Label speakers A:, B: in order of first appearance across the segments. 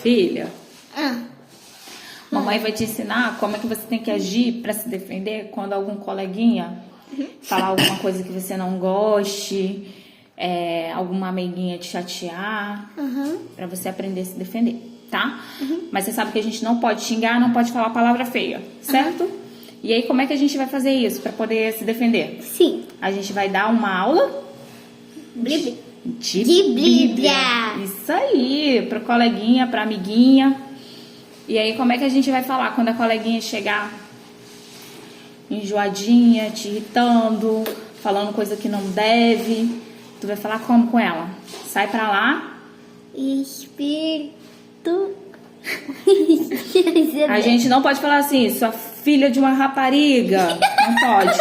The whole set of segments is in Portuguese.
A: Filha,
B: Ah,
A: mamãe vai te ensinar como é que você tem que agir pra se defender quando algum coleguinha falar alguma coisa que você não goste, alguma amiguinha te chatear, pra você aprender a se defender, tá? Mas você sabe que a gente não pode xingar, não pode falar palavra feia, certo? E aí, como é que a gente vai fazer isso pra poder se defender?
B: sim.
A: A gente vai dar uma aula
B: Bíblia.
A: de
B: Bíblia.
A: Isso aí, pro coleguinha, pra amiguinha. E aí, como é que a gente vai falar quando a coleguinha chegar enjoadinha, te irritando, falando coisa que não deve? Tu vai falar como com ela? Sai pra lá.
B: Espírito.
A: A gente não pode falar assim, sua filha de uma rapariga. Não pode.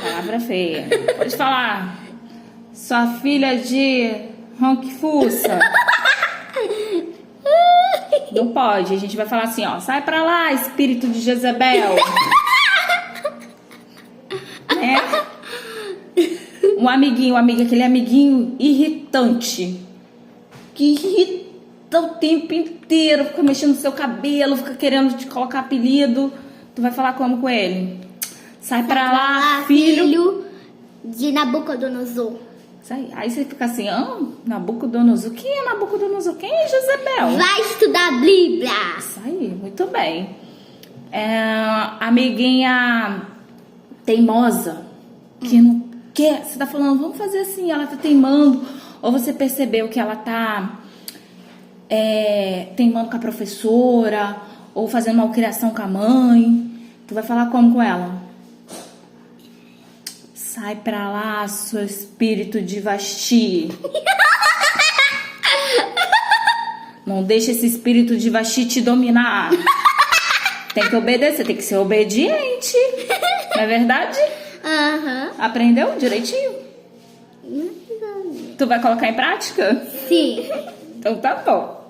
A: Palavra feia. Pode falar, sua filha de ronquifuça. Não pode. A gente vai falar assim, ó. Sai pra lá, espírito de Jezebel. Né? Um amiguinho, aquele amiguinho irritante. Que irrita o tempo inteiro. Fica mexendo no seu cabelo, fica querendo te colocar apelido. Tu vai falar como com ele? Sai pra lá, filho
B: de Nabucodonosor.
A: Isso aí você fica assim, Nabucodonosor. Quem é Nabucodonosor? Quem é Jezebel?
B: Vai estudar a Bíblia.
A: Isso aí, muito bem. Amiguinha teimosa, que não quer. Você tá falando, vamos fazer assim, ela tá teimando. Ou você percebeu que ela tá teimando com a professora, ou fazendo malcriação com a mãe. Tu vai falar como com ela? Sai pra lá, seu espírito de Vasti. Não deixa esse espírito de Vasti te dominar. Tem que obedecer, tem que ser obediente. Não é verdade? Aprendeu direitinho? Tu vai colocar em prática?
B: Sim.
A: Então tá bom.